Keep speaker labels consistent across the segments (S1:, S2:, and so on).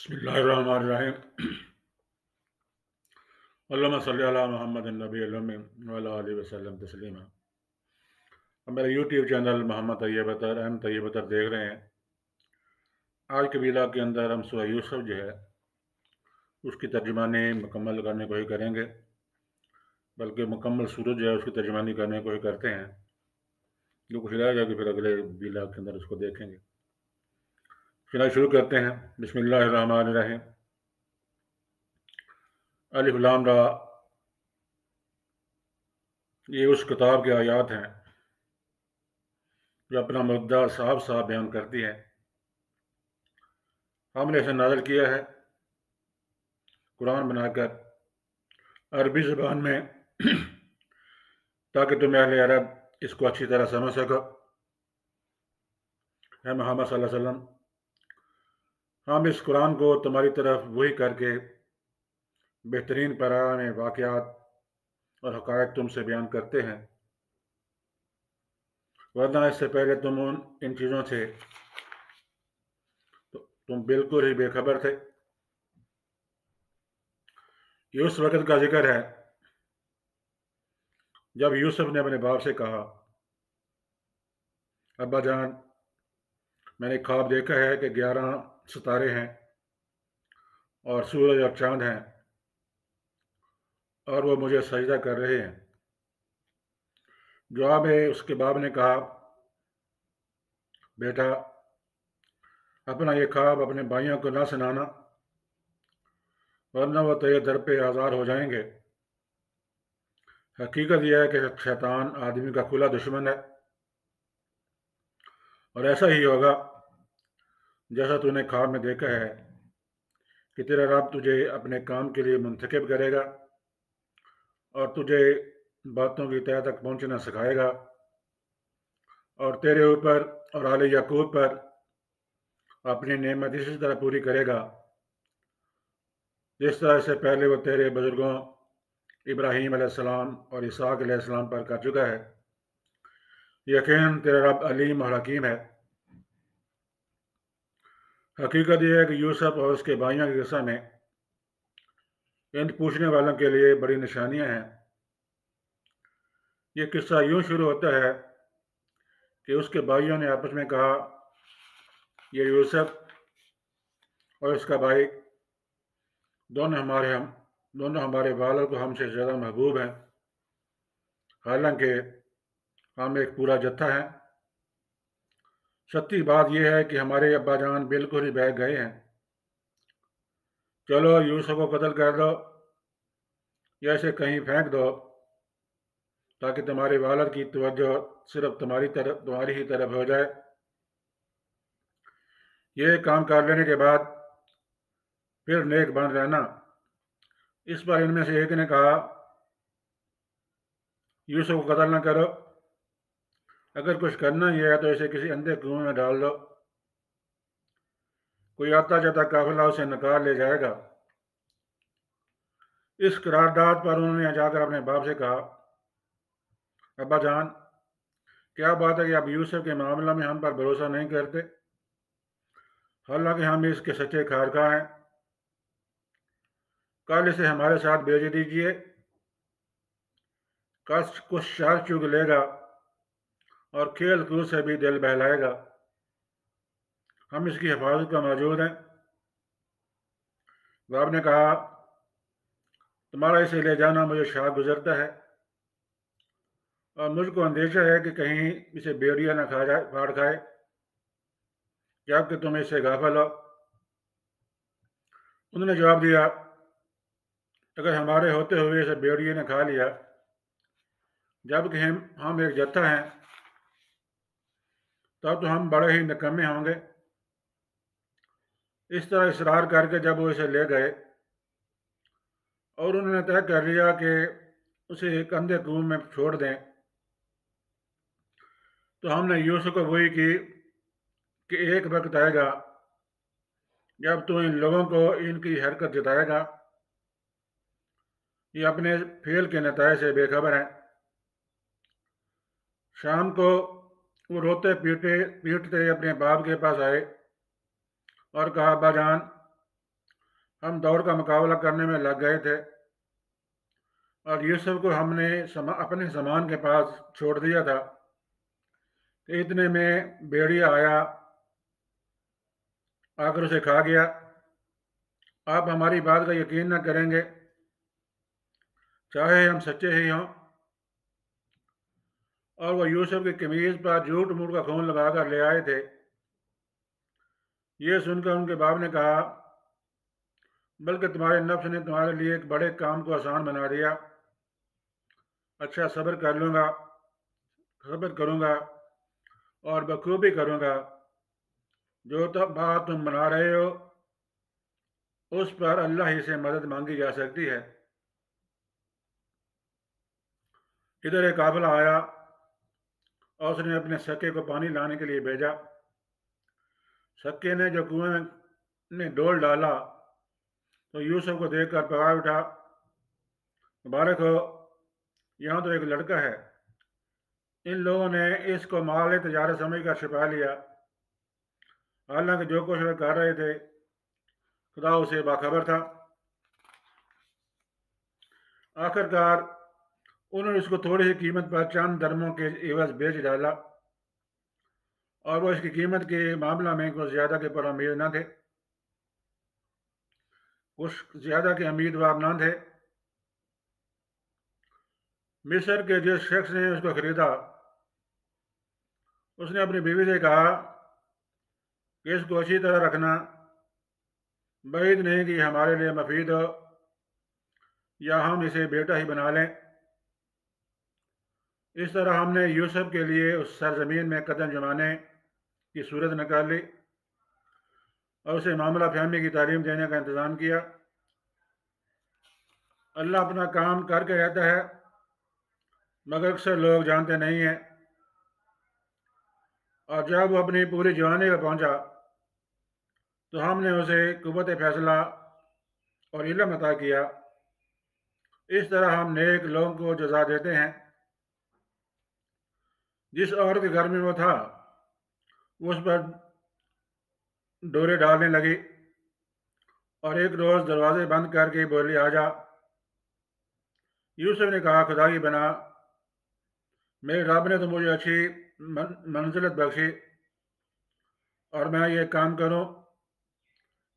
S1: बिस्मिल्लाहिर्रहमानिर्रहीम। अल्लाहुम्मा सल्लि अला मुहम्मदिन नबिय्यिल उम्मी व अला आलिहि वसल्लम तस्लीमा। अब मेरा यूट्यूब चैनल मोहम्मद तैयब अतर एम तैयब अतर देख रहे हैं। आज के वीडियो के अंदर हम सूरह यूसुफ जो है उसकी तर्जुमानी मुकम्मल करने को ही करेंगे, बल्कि मुकम्मल सूरत जो है उसकी तर्जुमानी करने को ही करते हैं। जो कुछ रह जाएगी फिर अगले वीडियो के अंदर उसको देखेंगे। फिलहाल शुरू करते हैं। बिस्मिल्लाहिर्रहमानिर्रहीम। अलिफ लाम रा, ये उस किताब की आयात हैं जो अपना मुद्दा साफ साफ बयान करती है। हमने इसे नाज़िल किया है कुरान बनाकर अरबी ज़बान में ताकि तुम अहले अरब इसको अच्छी तरह समझ सको। है मोहम्मद सल्लल्लाहु अलैहि वसल्लम, हम इस कुरान को तुम्हारी तरफ वही करके बेहतरीन पैराए में वाक़यात और हक़ाइक़ तुमसे बयान करते हैं, वरना इससे पहले तुम इन चीज़ों से तुम बिल्कुल ही बेखबर थे। ये उस वक़्त का जिक्र है जब यूसुफ ने अपने बाप से कहा, अब्बा जान, मैंने ख्वाब देखा है कि 11 सितारे हैं और सूरज और चाँद हैं और वो मुझे सजदा कर रहे हैं। जवाब में उसके बाप ने कहा, बेटा, अपना ये ख्वाब अपने भाइयों को ना सुनाना, वरना वो तेरे दर पे आज़ार हो जाएंगे। हकीकत यह है कि शैतान आदमी का खुला दुश्मन है और ऐसा ही होगा जैसा तूने ख्वाब में देखा है कि तेरा रब तुझे अपने काम के लिए मुंतखब करेगा और तुझे बातों की तह तक पहुँचना सिखाएगा और तेरे ऊपर और आले याकूब पर अपनी नेमत इसी तरह पूरी करेगा जिस तरह से पहले वो तेरे बुजुर्गों इब्राहीम अलैहिस्सलाम और इसहाक अलैहिस्सलाम पर कर चुका है। यकीन तेरा रब अलीम और हकीम है। हकीकत यह है कि यूसुफ और उसके भाइयों के किस्सा में इन पूछने वालों के लिए बड़ी निशानियां हैं। ये किस्सा यूं शुरू होता है कि उसके भाइयों ने आपस में कहा, ये यूसुफ और इसका भाई दोनों हमारे वालिद को हमसे ज़्यादा महबूब हैं, हालांकि हम एक पूरा जत्था हैं। सच्ची बात यह है कि हमारे अब्बा जान बिल्कुल ही बहक गए हैं। चलो यूसुफ को कत्ल कर दो या इसे कहीं फेंक दो ताकि तुम्हारे वालिद की तवज्जो सिर्फ तुम्हारी ही तरफ हो जाए। ये काम कर लेने के बाद फिर नेक बन रहना। इस पर इनमें से एक ने कहा, यूसुफ को कत्ल न करो, अगर कुछ करना ही है तो इसे किसी अंधे कुएं में डाल दो, कोई आता जाता काफिला उसे निकाल ले जाएगा। इस करारदाद पर उन्होंने जाकर अपने बाप से कहा, अब्बा जान, क्या बात है कि आप यूसुफ के मामला में हम पर भरोसा नहीं करते, हालांकि हम इसके सच्चे खारखा हैं। कल इसे हमारे साथ भेज दीजिए, कल कुछ शाल चुग लेगा और खेल कूद से भी दिल बहलाएगा। हम इसकी हिफाजत का मौजूद हैं। बाप ने कहा, तुम्हारा इसे ले जाना मुझे शाह गुजरता है और मुझको अंदेशा है कि कहीं इसे भेड़िया न खा जाए, फाड़ खाए, जबकि तुम इससे गाफिल हो। उन्होंने जवाब दिया, अगर हमारे होते हुए इसे भेड़िए ने खा लिया, जबकि हम एक जत्था हैं, तब तो हम बड़े ही निकम्मे होंगे। इस तरह इसरार करके जब वो इसे ले गए और उन्होंने तय कर लिया कि उसे एक अंधे कुएं में छोड़ दें, तो हमने यूसुफ को वही की कि एक वक्त आएगा जब तू इन लोगों को इनकी हरकत जताएगा। ये अपने फेल के नतीजे से बेखबर हैं। शाम को वो रोते पीटते अपने बाप के पास आए और कहा, अब्बा जान, हम दौड़ का मुकाबला करने में लग गए थे और यूसुफ को हमने अपने सामान के पास छोड़ दिया था कि इतने में भेड़िया आया, आकर उसे खा गया। आप हमारी बात का यकीन न करेंगे, चाहे हम सच्चे ही हों। और वो यूसुफ की कमीज पर झूठ मूठ का खून लगाकर ले आए थे। ये सुनकर उनके बाप ने कहा, बल्कि तुम्हारे नफ्स ने तुम्हारे लिए एक बड़े काम को आसान बना दिया। अच्छा, सब्र कर लूँगा, सब्र करूँगा और बखूबी करूँगा। जो तब बात तुम बना रहे हो उस पर अल्लाह ही से मदद मांगी जा सकती है। इधर एक काफिला आया और उसने अपने सके को पानी लाने के लिए भेजा। सके ने जो कुएं में डोल डाला तो यूसुफ को देखकर पगा उठा, मुबारक हो, यहाँ तो एक लड़का है। इन लोगों ने इसको माल तजारत समझकर छिपा लिया, हालांकि जो कुछ वे कर रहे थे खुदा उसे बाखबर था। आखिरकार उन्होंने उसको थोड़ी सी कीमत पर चंद दरमों के एवज बेच डाला और वो इसकी कीमत के मामला में कुछ ज़्यादा के पर उम्मीद न थे, कुछ ज़्यादा के उम्मीदवार न थे। मिस्र के जिस शख्स ने उसको खरीदा उसने अपनी बीवी से कहा कि इसको अच्छी तरह रखना, बैद नहीं कि हमारे लिए मफीद हो या हम इसे बेटा ही बना लें। इस तरह हमने यूसुफ के लिए उस सरजमीन में कदम जमाने की सूरत निकाल ली और उसे मामला फहमी की तालीम देने का इंतज़ाम किया। अल्लाह अपना काम करके रहता है, मगर अक्सर लोग जानते नहीं हैं। और जब वो अपनी पूरी जवानी पर पहुंचा तो हमने उसे कुव्वत फैसला और इल्म अता किया। इस तरह हम नेक लोगों को जजा देते हैं। जिस औरत के घर में वो था उस पर डोरे डालने लगी और एक रोज़ दरवाजे बंद करके बोली, आजा। यूसुफ ने कहा, खुदा की बना, मेरे रब ने तो मुझे अच्छी मंजिलत बख्शी और मैं ये काम करूं,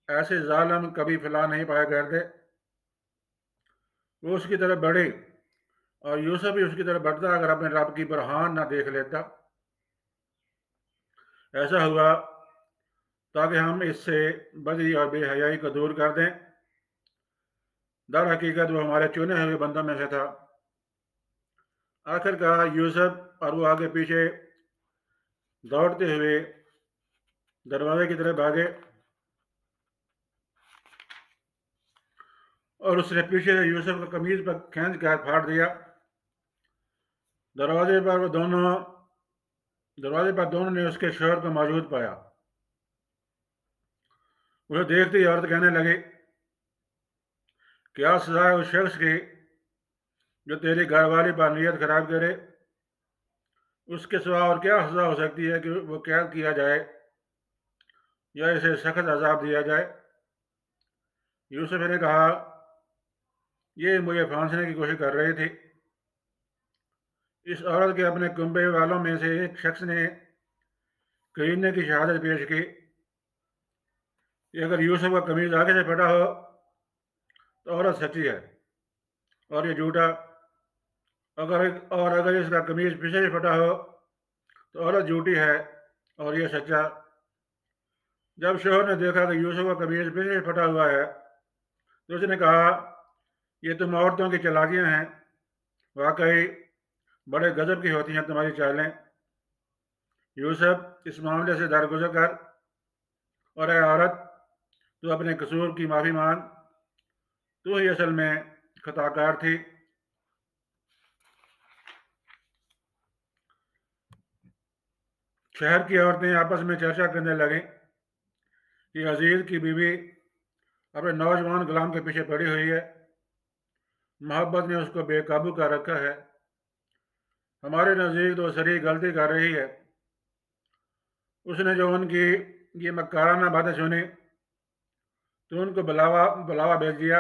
S1: ऐसे जालिम कभी फैला नहीं पाया करते। वो उसकी तरफ बढ़ी और यूसुफ भी उसकी तरफ बढ़ता अगर अपने रब की बुरहान ना देख लेता। ऐसा हुआ ताकि हम इससे बदी और बेहयाई को दूर कर दें। दर हकीकत वो हमारे चुने हुए बंदों में से था। आखिरकार यूसुफ और वो आगे पीछे दौड़ते हुए दरवाजे की तरफ भागे और उसने पीछे से यूसुफ को कमीज पर खींच कर फाड़ दिया। दरवाजे पर दोनों ने उसके शोहर को मौजूद पाया। उसे देखते ही औरत कहने लगी, क्या सजा है उस शख्स की जो तेरी घरवाली पर नीयत खराब करे। उसके सिवा और क्या सजा हो सकती है कि वो कैद किया जाए या इसे सख्त अजाब दिया जाए। यूसुफ ने कहा, ये मुझे फांसने की कोशिश कर रही थी। इस औरत के अपने कुंबे वालों में से एक शख्स ने करीने की शहादत पेश की कि अगर यूसुफ का कमीज आगे से फटा हो तो औरत सच्ची है और ये झूठा, अगर इसका कमीज पीछे से फटा हो तो औरत झूठी है और ये सच्चा। जब शोहर ने देखा कि यूसुफ का कमीज पीछे से फटा हुआ है तो उसने कहा, ये तुम औरतों की चालाकियां हैं, वाकई बड़े गजब की होती हैं तुम्हारी चालें। यूसुफ, इस मामले से दरगुजर कर और ऐ औरत, तू अपने कसूर की माफ़ी मांग, तू ही असल में खताकार थी। शहर की औरतें आपस में चर्चा करने लगीं कि अजीज़ की बीवी अपने नौजवान गुलाम के पीछे पड़ी हुई है, मोहब्बत ने उसको बेकाबू कर रखा है। हमारे नज़दीक तो सरी गलती कर रही है। उसने जो उनकी ये मक्काराना बातें सुनी تو ان کو بلاوا بھیج دیا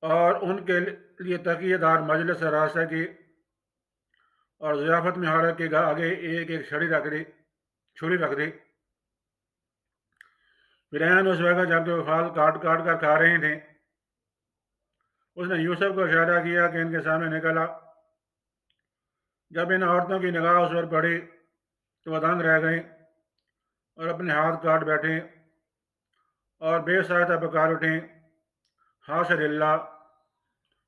S1: اور ان کے لیے تقیہ دار مجلس راستہ کی اور ضیافت میں حالت کے آگے ایک ایک چھری رکھ دی۔ فرعون اس وقت جب کہ وہ پھل کاٹ کاٹ کر کھا رہے تھے، اس نے یوسف کو اشارہ کیا کہ ان کے سامنے نکلا۔ جب ان عورتوں کی نگاہ اس پر پڑی تو وہ دنگ رہ گئیں اور اپنے ہاتھ کاٹ بیٹھیں اور بے ساختہ پکار اٹھیں، حاشا للہ،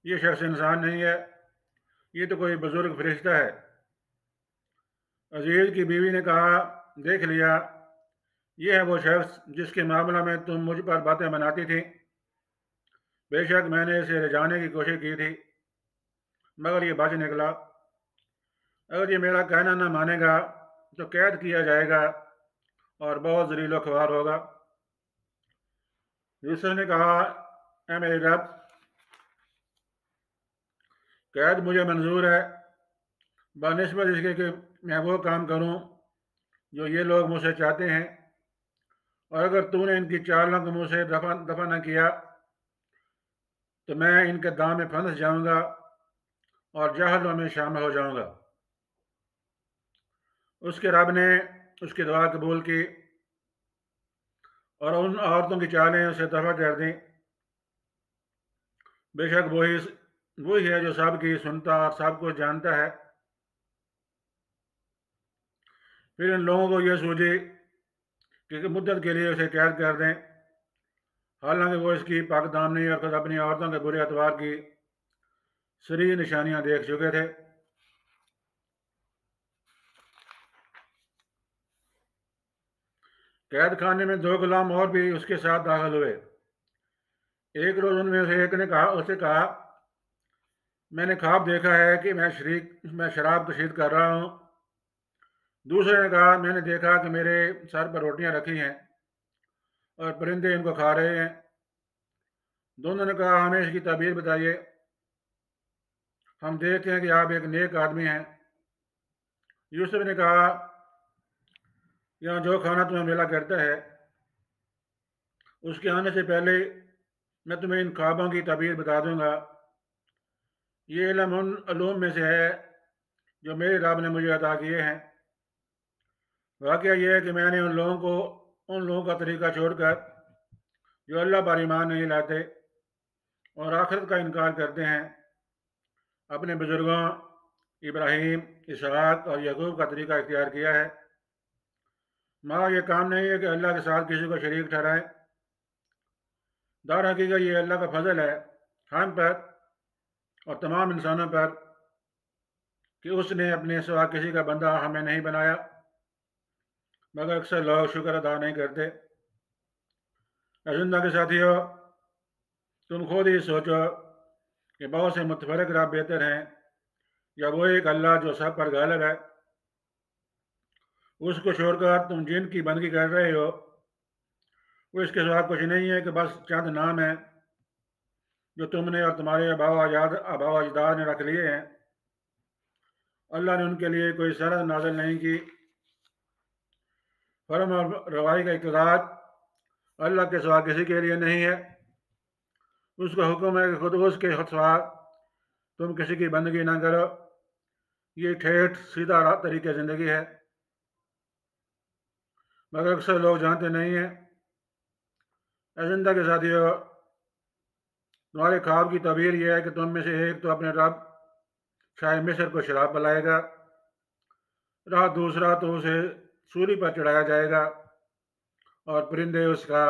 S1: یہ شخص انسان نہیں ہے، یہ تو کوئی بزرگ فرشتہ ہے۔ عزیز کی بیوی نے کہا، دیکھ لیا، یہ ہے وہ شخص جس کے معاملہ میں تم مجھ پر باتیں بناتی تھی۔ بے شک میں نے اسے رجانے کی کوشش کی تھی مگر یہ بچ نکلا۔ اگر یہ میرا کہنا نہ مانے گا تو قید کیا جائے گا اور بہت ذلیل و خوار ہوگا۔ یوسف نے کہا، اے میرے رب، قید مجھے منظور ہے بنسبت اس کے کہ میں وہ کام کروں جو یہ لوگ مجھ سے چاہتے ہیں، اور اگر تو نے ان کی چالوں کو مجھ سے دفع نہ کیا تو میں ان کے دام میں پھنس جاؤں گا اور جہلوں میں شامل ہو جاؤں گا۔ اس کے رب نے اس کی دعا قبول کی اور ان عورتوں کی چالیں اسے دفع کر دیں۔ بے شک وہی ہے جو سب کی سنتا اور سب کو جانتا ہے۔ پھر ان لوگوں کو یہ سوچی کہ مدت کے لیے اسے قید کر دیں، حالانکہ وہ اس کی پاک دامنی اور خود اپنی عورتوں کے برے اتوار کی صریح نشانیاں دیکھ چکے تھے۔ قید خانے میں 2 غلام اور بھی اس کے ساتھ داخل ہوئے۔ ایک روز ان میں سے ایک نے اسے کہا، میں نے خواب دیکھا ہے کہ میں شراب کشید کر رہا ہوں۔ دوسرے نے کہا، میں نے دیکھا کہ میرے سر پر روٹیاں رکھی ہیں اور پرندے ان کو کھا رہے ہیں۔ دونوں نے کہا، ہمیں اس کی تعبیر بتائیے، ہم دیکھتے ہیں کہ آپ ایک نیک آدمی ہیں۔ یوسف نے کہا، یہاں جو کھانا تمہیں ملا کرتا ہے اس کے آنے سے پہلے میں تمہیں ان خوابوں کی تعبیر بتا دوں گا۔ یہ علم ان علوم میں سے ہے جو میرے رب نے مجھے عطا کیے ہیں۔ واقعہ یہ ہے کہ میں نے ان لوگوں کا طریقہ چھوڑ کر جو اللہ پر ایمان نہیں لاتے اور آخرت کا انکار کرتے ہیں، اپنے بزرگوں ابراہیم، اسحاق اور یعقوب کا طریقہ اختیار کیا ہے۔ مگر یہ کام نہیں ہے کہ اللہ کے ساتھ کسی کو شریک ٹھہرائیں۔ در حقیقت یہ اللہ کا فضل ہے ہم پر اور تمام انسانوں پر کہ اس نے اپنے سوا کسی کا بندہ ہمیں نہیں بنایا، مگر اکثر لوگ شکر ادا نہیں کرتے۔ زندہ کے ساتھیوں، تم خود ہی سوچو کہ بہت سے متفرق رب بہتر ہیں یا وہ ایک اللہ جو سب پر غالب ہے؟ اس کو چھوڑ کر تم جن کی بندگی کر رہے ہو، وہ اس کے سوا کچھ نہیں ہے کہ بس چند نام ہیں جو تم نے اور تمہارے آباء و اجداد نے رکھ لیے ہیں۔ اللہ نے ان کے لیے کوئی سند نازل نہیں کی۔ فرم اور روائی کا اقتدار اللہ کے سوا کسی کے لیے نہیں ہے۔ اس کا حکم ہے کہ خود اس کے سوا تم کسی کی بندگی نہ کرو۔ یہ ٹھیٹھ سیدھا طریقہ زندگی ہے، مگر اکثر لوگ جانتے نہیں ہیں۔ اے زندہ کے ساتھیوں، تمہارے خواب کی تعبیر یہ ہے کہ تم میں سے ایک تو اپنے رب شاہ مصر کو شراب پلائے گا، رہا دوسرا تو اسے سولی پر چڑھایا جائے گا اور پرندے اس کا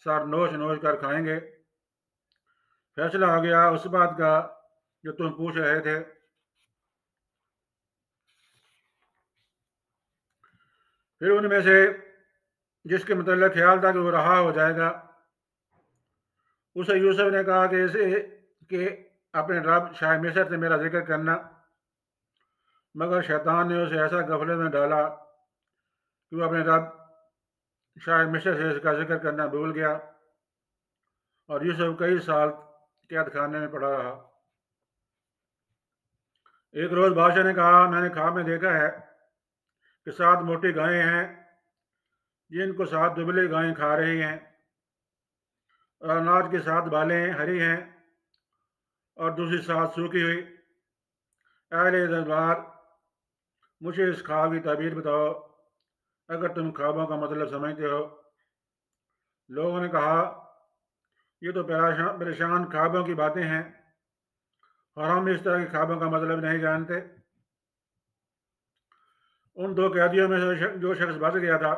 S1: سر نوچ نوچ کر کھائیں گے۔ فیصلہ ہو گیا اس بات کا جو تم پوچھ رہے تھے۔ پھر ان میں سے جس کے متعلق خیال تھا کہ وہ رہا ہو جائے گا، اسے یوسف نے کہا کہ اپنے رب شاہ مصر سے میرا ذکر کرنا، مگر شیطان نے اسے ایسا غفلت میں ڈالا کہ وہ اپنے رب شاہ مصر سے اس کا ذکر کرنا بھول گیا اور یوسف کئی سال قید خانے میں پڑا رہا۔ ایک روز بادشاہ نے کہا، میں نے خواب میں دیکھا ہے کہ 7 موٹی گائیں ہیں جن کو 7 دبلی گائیں کھا رہی ہیں۔ اور अनाज की 7 बालें हरी हैं और दूसरी 7 सूखी हुई। अहले दरबार, मुझे इस ख्वाब की ताबीर बताओ, अगर तुम ख्वाबों का मतलब समझते हो। लोगों ने कहा, ये तो परेशान ख्वाबों की बातें हैं और हम इस तरह के ख्वाबों का मतलब नहीं जानते। उन 2 कैदियों में से जो शख्स बच गया था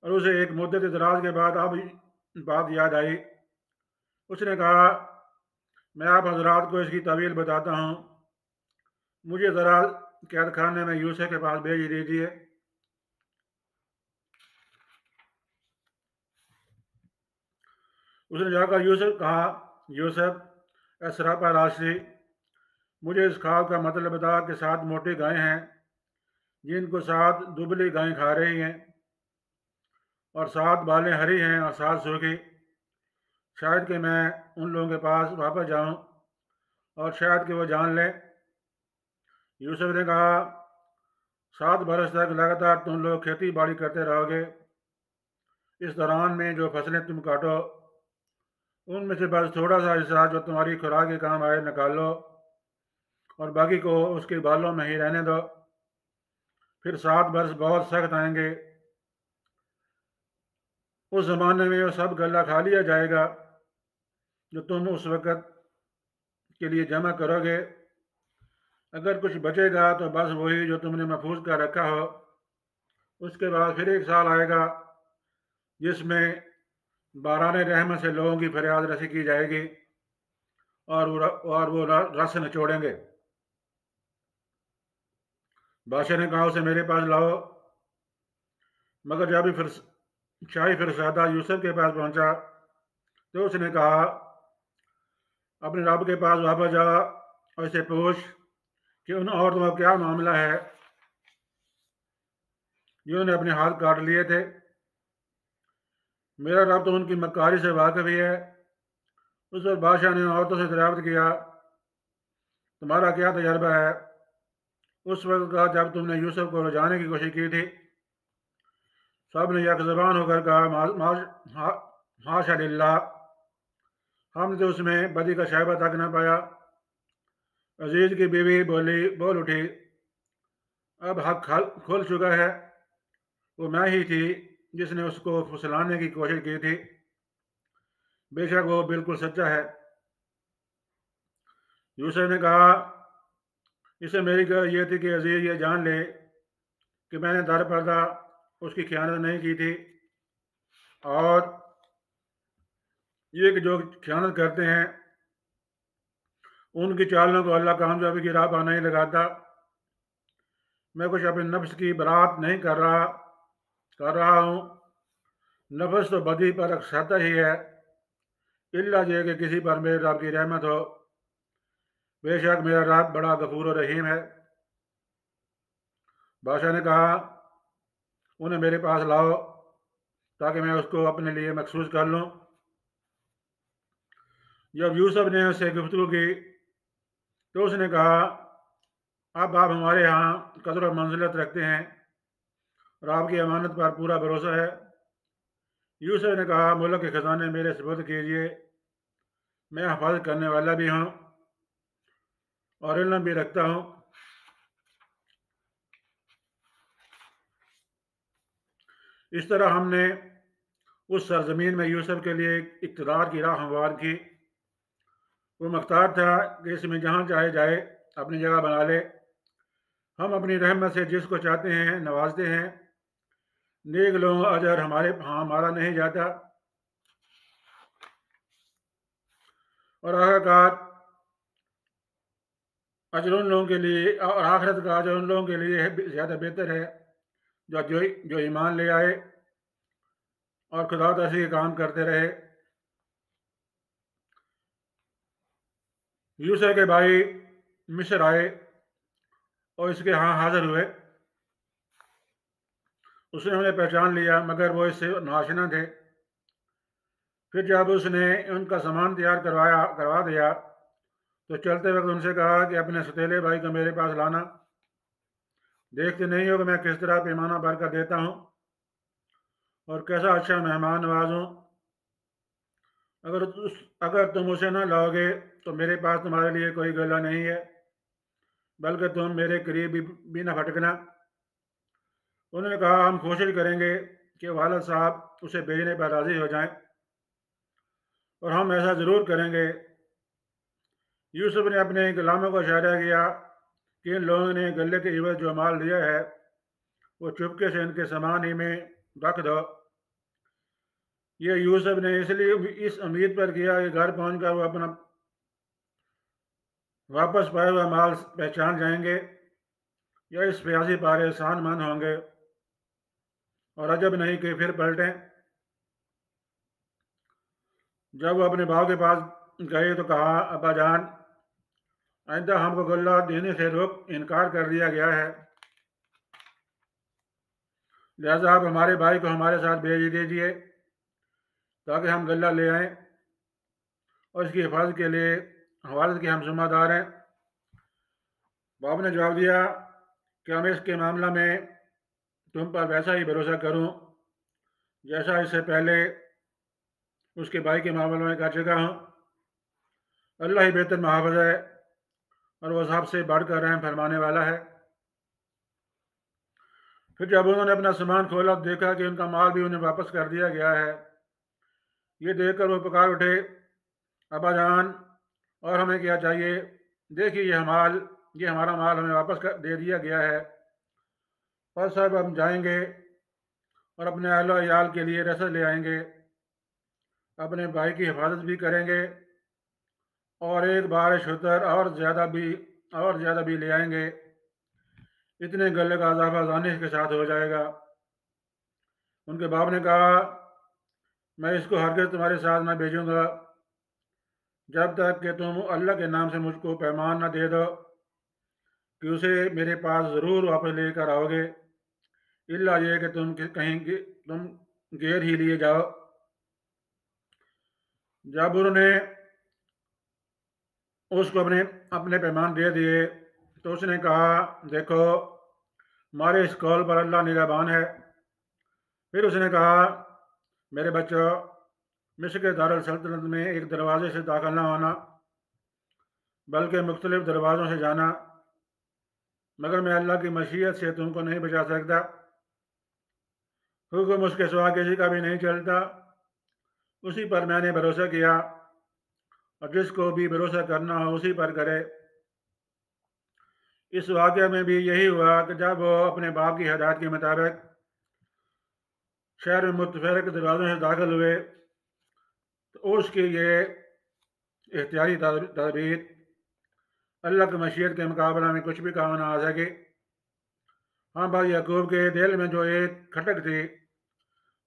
S1: और उसे एक मुद्दत दराज के बाद अब बात याद आई, उसने कहा, मैं आप हजरात को इसकी तवील बताता हूँ, मुझे ज़रा कैद खाने में यूसुफ के पास भेज दीजिए। उसने जाकर यूसुफ कहा, यूसुफ सरापा राशि, मुझे इस ख्वाब का मतलब बता कि 7 मोटी गायें हैं जिनको 7 दुबली गायें खा रही हैं और 7 बालें हरी हैं और 7 सूखी। शायद कि मैं उन लोगों के पास वापस जाऊं और शायद कि वो जान लें। यूसुफ ने कहा, 7 बरस तक लगातार तुम लोग खेती बाड़ी करते रहोगे। इस दौरान में जो फसलें तुम काटो उनमें से बस थोड़ा सा हिस्सा जो तुम्हारी खुराक के काम आए निकाल लो और बाकी को उसके बालों में ही रहने दो। फिर 7 बरस बहुत सख्त आएंगे। उस ज़माने में वो सब गला खा लिया जाएगा जो तुम उस वक़्त के लिए जमा करोगे। अगर कुछ बचेगा तो बस वही जो तुमने महफूज कर रखा हो। उसके बाद फिर एक साल आएगा जिसमें बारान रहमत से लोगों की फरियाद रसी की जाएगी और वो रस निचोड़ेंगे। बादशाह ने कहा, उसे मेरे पास लाओ। मगर जब फिर शाही फिरसादा यूसुफ के पास पहुंचा तो उसने कहा, अपने रब के पास वापस जा और इसे पूछ कि उन औरतों का क्या मामला है जिन्होंने अपने हाथ काट लिए थे। मेरा रब तो उनकी मक्कारी से वाकिफ ही है। उस वक्त बादशाह ने औरतों से दरियाफ्त किया, तुम्हारा क्या तजर्बा है उस वक्त का जब तुमने यूसुफ को रुझाने की कोशिश की थी। सब ने एक ज़बान होकर कहा, हाशा लिल्लाह, हमने तो उसमें बदी का शायबा तक न पाया। अजीज की बीवी बोल उठी, अब हक खुल चुका है। वो मैं ही थी जिसने उसको फुसलाने की कोशिश की थी। बेशक वो बिल्कुल सच्चा है। यूसुफ ने कहा, इसे मेरी ये थी कि अजीज ये जान ले कि मैंने दर पर्दा उसकी खयानत नहीं की थी और ये कि जो खयानत करते हैं उनकी चालों को अल्लाह कामयाबी की राह पर नहीं लगाता। मैं कुछ अपने नफ्स की बरात नहीं कर रहा हूँ। नफ्स तो बदी पर अक्सरता ही है, इल्ला ये कि किसी पर मेरे रब की रहमत हो। बेशक मेरा रब बड़ा गफूर और रहीम है। बादशाह ने कहा, उन्हें मेरे पास लाओ ताकि मैं उसको अपने लिए मखसूस कर लूँ। जब यूसुफ ने उससे गुफ्तगू की तो उसने कहा, अब आप हमारे यहाँ कदर और मंजिलत रखते हैं और आपकी अमानत पर पूरा भरोसा है। यूसुफ ने कहा, मुल्क के खजाने मेरे सुपुर्द कीजिए, मैं हिफाजत करने वाला भी हूँ और इल्म भी रखता हूँ। इस तरह हमने उस सरजमीन में यूसुफ के लिए इक़्तिदार की राह हमवार की। वो मुख्तार था कि इसमें जहाँ चाहे जाए अपनी जगह बना ले। हम अपनी रहमत से जिसको चाहते हैं नवाजते हैं। नेक लोगों का अजर हमारा नहीं जाता। और आखिरकार अजर उन लोगों के लिए और आखिरत का अजर उन लोगों के लिए ज़्यादा बेहतर है जो ईमान ले आए और खुदा तसी के काम करते रहे। यूसुफ के भाई मिस्र आए और इसके यहाँ हाजिर हुए। उसने उन्हें पहचान लिया मगर वो इससे नाशना थे। फिर जब उसने उनका सामान तैयार करवा दिया तो चलते वक्त उनसे कहा कि अपने सतीले भाई को मेरे पास लाना। देखते नहीं हो कि मैं किस तरह पैमाना भर कर देता हूँ और कैसा अच्छा मेहमान नवाज हूँ। اگر تم اسے نہ لاؤ گے تو میرے پاس تمہارے لیے کوئی گلہ نہیں ہے، بلکہ تم میرے قریب بھی نہ پھٹکنا۔ انہوں نے کہا ہم کوشش کریں گے کہ والد صاحب اسے بھیجنے پر راضی ہو جائیں، اور ہم ایسا ضرور کریں گے۔ یوسف نے اپنے غلاموں کو اشارہ کیا کہ ان لوگوں نے گلے کے عوض جو مال دیا ہے وہ چپکے سے ان کے سامان ہی میں رکھ دو۔ یہ یوسف نے اس لیے اس امید پر کیا کہ گھر پہنچ کر وہ اپنا واپس پایا ہوا مال پہچان جائیں گے یا اس پیاسی پارے احسان مند ہوں گے، اور عجب نہیں کہ پھر پلٹیں۔ جب وہ اپنے باپ کے پاس گئے تو کہا ابا جان، آئندہ ہم کو غلہ دینے سے انکار کر دیا گیا ہے، لہذا آپ ہمارے بھائی کو ہمارے ساتھ بھیج دیجیے تاکہ ہم غلہ لے آئیں، اور اس کی حفاظت کے لیے والد کے ہم ذمہ دار ہیں۔ باپ نے جواب دیا کہ میں اس کے معاملہ میں تم پر ویسا ہی بھروسہ کروں جیسا اس سے پہلے اس کے بھائی کے معاملے میں کر چکا ہوں۔ اللہ ہی بہتر محافظ ہے، اور وہ سب سے بڑھ کر رحم فرمانے والا ہے۔ پھر جب انہوں نے اپنا سامان کھولا تو دیکھا کہ ان کا مال بھی انہیں واپس کر دیا گیا ہے۔ یہ دیکھ کر وہ پکار اٹھے ابا جان، اور ہمیں کیا چاہیے؟ دیکھیے یہ ہمارا مال ہمیں واپس دے دیا گیا ہے، اور صاحب ہم جائیں گے اور اپنے اہل و عیال کے لیے رسد لے آئیں گے، اپنے بھائی کی حفاظت بھی کریں گے، اور ایک بار شتر اور زیادہ بھی لے آئیں گے۔ اتنے گلے کا اضافہ دانش کے ساتھ ہو جائے گا۔ ان کے باپ نے کہا میں اس کو ہرگز تمہارے ساتھ نہ بھیجوں گا جب تک کہ تم اللہ کے نام سے مجھ کو پیمان نہ دے دو کہ اسے میرے پاس ضرور واپس لے کر آؤ گے، الا یہ کہ تم گیر ہی لیے جاؤ۔ جب انہوں نے اس کو اپنے پیمان دے دیے تو اس نے کہا دیکھو ہمارے اس قول پر اللہ نگہبان ہے۔ پھر اس نے کہا میرے بچوں، مصر کے دارالسلطنت میں ایک دروازے سے داخل نہ ہونا بلکہ مختلف دروازوں سے جانا، مگر میں اللہ کی مشیت سے تم کو نہیں بچا سکتا۔ حکم اس کے سوا کسی کا بھی نہیں چلتا، اسی پر میں نے بھروسہ کیا، اور جس کو بھی بھروسہ کرنا ہو اسی پر کرے۔ اس واقعہ میں بھی یہی ہوا کہ جب وہ اپنے باپ کی ہدایت کے مطابق شہر میں متفرق دروازوں سے داخل ہوئے تو اس کی یہ احتیاطی تدابیر اللہ کی مشیت کے مقابلہ میں کچھ بھی کام نہ آ سکے۔ ہاں بھائی یعقوب کے دل میں جو ایک کھٹک تھی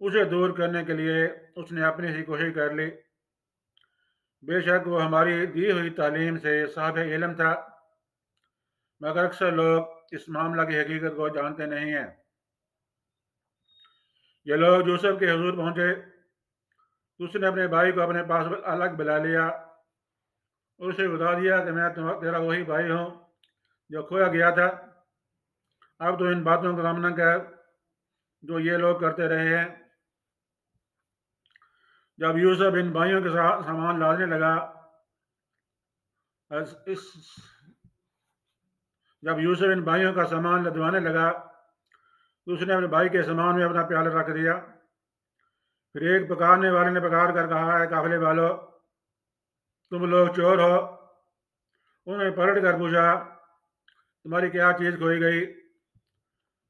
S1: اسے دور کرنے کے لیے اس نے اپنی سی کوشش کر لی۔ بے شک وہ ہماری دی ہوئی تعلیم سے صاحب علم تھا، مگر اکثر لوگ اس معاملہ کی حقیقت کو جانتے نہیں ہیں۔ یہ لوگ یوسف کے حضور پہنچے تو اس نے اپنے بھائی کو اپنے پاس الگ بلا لیا اور اسے بتا دیا کہ میں تیرا وہی بھائی ہوں جو کھویا گیا تھا۔ اب تو ان باتوں کا غم نہ کر جو یہ لوگ کرتے رہے ہیں۔ جب یوسف ان بھائیوں کے سامان لانے لگا جب یوسف ان بھائیوں کا سامان لدوانے لگا تو اس نے اپنے بھائی کے سامان میں اپنا پیالہ رکھ دیا۔ پھر ایک پکارنے والے نے پکار کر کہا ہے قافلے والو، تم لوگ چور ہو؟ انہوں نے پلٹ کر پوچھا تمہاری کیا چیز کھوئی گئی؟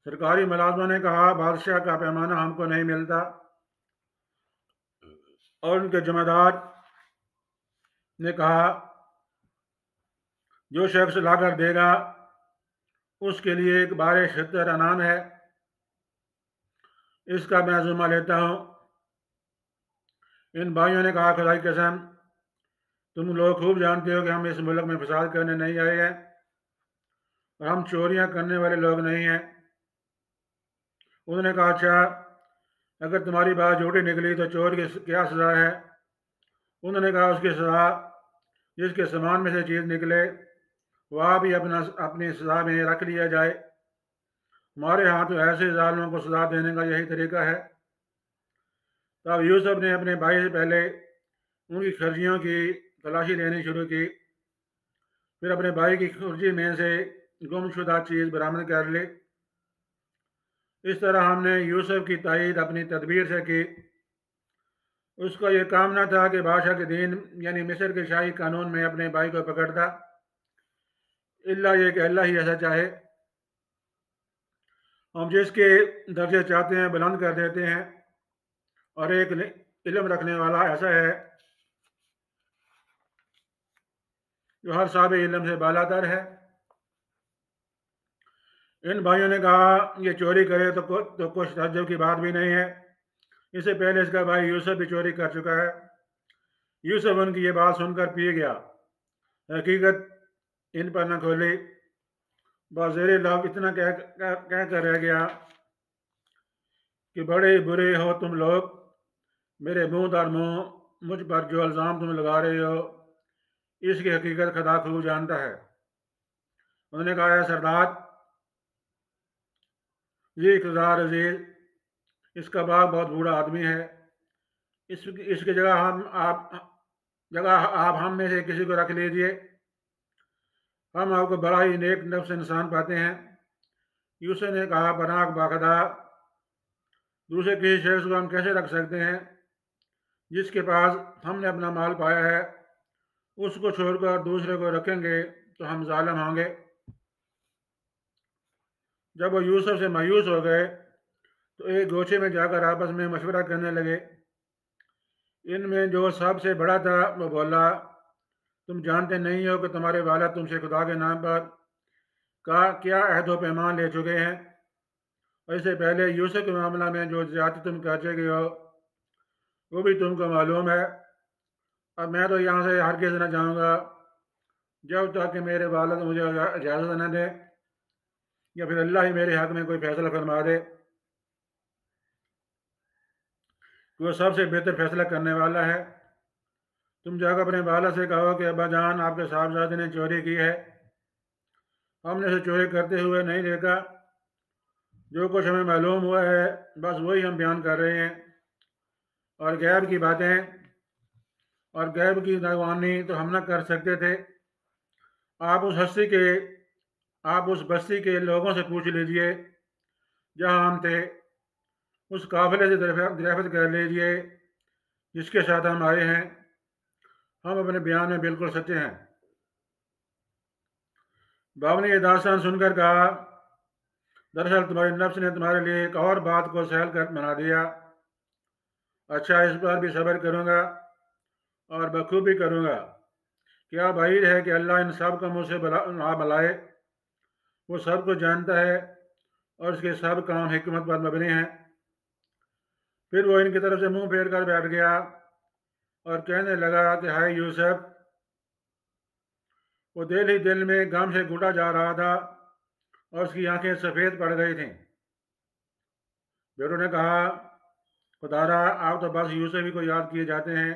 S1: سرکاری ملازموں نے کہا بادشاہ کا پیمانہ ہم کو نہیں ملتا، اور ان کے ذمہ دار نے کہا جو شخص لا کر دے گا اس کے لیے ایک بار شتر انعام ہے، اس کا میں ذمہ لیتا ہوں۔ ان بھائیوں نے کہا خدا کی قسم، تم لوگ خوب جانتے ہو کہ ہم اس ملک میں فساد کرنے نہیں آئے ہیں، اور ہم چوریاں کرنے والے لوگ نہیں ہیں۔ انہوں نے کہا اچھا، اگر تمہاری بات جھوٹی نکلی تو چور کی کیا سزا ہے؟ انہوں نے کہا اس کی سزا جس کے سامان میں سے چیز نکلے وہ آپ ہی اپنی سزا میں رکھ لیا جائے۔ ہمارے ہاں تو ایسے ظالموں کو سزا دینے کا یہی طریقہ ہے۔ تب یوسف نے اپنے بھائی سے پہلے उनकी खर्जियों की तलाशी लेनी शुरू की। फिर अपने भाई की खुर्जी में से गुमशुदा चीज़ बरामद कर ली। इस तरह हमने यूसुफ की तायीद अपनी तदबीर से की। उसका ये काम न था कि बादशाह के दीन यानी मिस्र के शाही कानून में अपने भाई को पकड़ता, इल्ला ये कि अल्लाह ही ऐसा चाहे। हम जिसके दर्जे चाहते हैं बुलंद कर देते हैं, और एक इल्म रखने वाला ऐसा है जो हर साहब इल्म से बालातर है। इन भाइयों ने कहा ये चोरी करे तो कुछ तअज्जुब की बात भी नहीं है, इससे पहले इसका भाई यूसुफ भी चोरी कर चुका है। यूसुफ उनकी ये बात सुनकर पी गया। हकीकत इन पर न खोली, बस ज़ेरे लफ्ज़ इतना कह कर रह गया कि बड़े बुरे हो तुम लोग, मेरे मुंह दर मुंह मुझ पर जो इल्ज़ाम तुम लगा रहे हो इसकी हकीकत खुदा खूब जानता है। उन्होंने कहा है सरदार, ये इक़्तिदार अजीज़, इसका बाप बहुत बूढ़ा आदमी है, इसकी जगह आप हम में से किसी को रख लीजिए, हम आपको बड़ा ही नेक नफ्स इंसान पाते हैं। यूसुफ ने कहा पनाक बाखदा, दूसरे किसी शख्स को हम कैसे रख सकते हैं जिसके पास हमने अपना माल पाया है, उसको छोड़कर दूसरे को रखेंगे तो हम जालिम होंगे। जब वो यूसुफ से मायूस हो गए तो एक गोशे में जाकर आपस में मशवरा करने लगे। इनमें जो सबसे बड़ा था वो बोला, तुम जानते नहीं हो कि तुम्हारे वालिद तुमसे खुदा के नाम पर का क्या अहद व पैमान ले चुके हैं। इससे पहले यूसुफ के मामला में जो ज्यादती तुम कर चुके हो वो भी तुमको मालूम है। अब मैं तो यहाँ से हरगिज़ न जाऊँगा जब तक कि मेरे वालिद मुझे इजाज़त न दे, या फिर अल्लाह ही मेरे हक़ में कोई फैसला फरमा दे। वो सबसे बेहतर फैसला करने वाला है। तुम जाकर अपने वालिद से कहो कि अब्बा जान, आपके साहबजादे ने चोरी की है, हमने उसे चोरी करते हुए नहीं देखा। जो कुछ हमें मालूम हुआ है बस वही हम बयान कर रहे हैं, और गैब की बातें और गैब की नगवानी तो हम न कर सकते थे। आप उस बस्ती के लोगों से पूछ लीजिए जहाँ हम थे, उस काफिले से दरियाफ्त कर लीजिए जिसके साथ हम आए हैं, हम अपने बयान में बिल्कुल सच्चे हैं। बाब ने यह दास्तान सुनकर कहा, दरअसल तुम्हारी नफ्स ने तुम्हारे लिए एक और बात को सहल कर बना दिया। अच्छा, इस बार भी सब्र करूँगा और बखूबी करूँगा। क्या बाहिर है कि अल्लाह इन सब को मुझसे ना बुलाए। वो सब कुछ जानता है और उसके सब काम हिकमत पर मबनी हैं। फिर वो इनकी तरफ से मुंह फेर कर बैठ गया और कहने लगा कि हाय यूसुफ। वो दिल ही दिल में गम से घुटा जा रहा था और उसकी आंखें सफ़ेद पड़ गई थीं। बेटों ने कहा, खुदारा, आप तो बस यूसुफ ही को याद किए जाते हैं।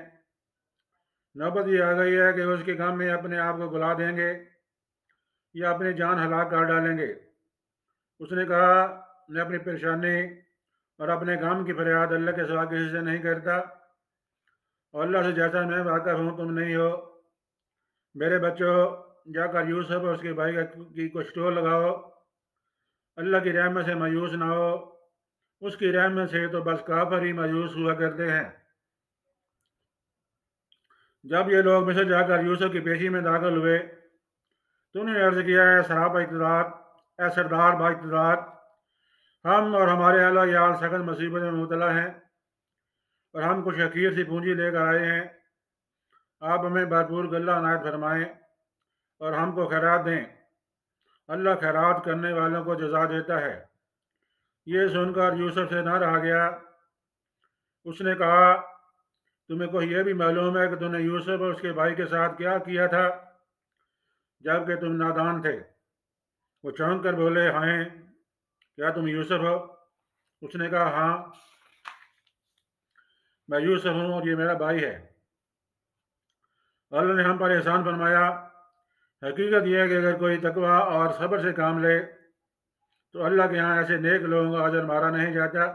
S1: नौबत ये आ गई है कि उसके गम में अपने आप को बुला देंगे या अपनी जान हलाक कर डालेंगे। उसने कहा, मैं अपनी परेशानी और अपने गम की फरियाद अल्लाह के सिवा किसी से नहीं करता, और अल्लाह से जैसा मैं वाकिफ हूँ तुम नहीं हो। मेरे बच्चों, जाकर यूसुफ और उसके भाई की कुछ टोल लगाओ। अल्लाह की रहमत से मायूस ना हो, उसकी रहमत से तो बस काफिर ही मायूस हुआ करते हैं। जब ये लोग मिस्र जाकर यूसुफ की पेशी में दाखिल हुए तो उन्होंने अर्ज किया, है सराब इक़्तिदार, ए सरदार बा इक़्तिदार, हम और हमारे अहल याल सख्त मुसीबत में मुबतला हैं और हम कुछ हकीर सी पूंजी लेकर आए हैं। आप हमें भरपूर गल्ला अनायत फरमाएँ और हमको खैरात दें। अल्लाह खैरात करने वालों को जज़ा देता है। ये सुनकर यूसुफ से न रहा गया। उसने कहा, तुम्हें को यह भी मालूम है कि तुमने यूसुफ और उसके भाई के साथ क्या किया था जबकि तुम नादान थे। वो चौंक कर बोले, हाँ, क्या तुम यूसुफ हो? उसने कहा, हाँ, मैं यूसुफ हूँ और ये मेरा भाई है। अल्लाह ने हम पर एहसान फरमाया। हकीकत यह है कि अगर कोई तकवा और सब्र से काम ले तो अल्लाह के यहाँ ऐसे नेक लोगों का अजर मारा नहीं जाता।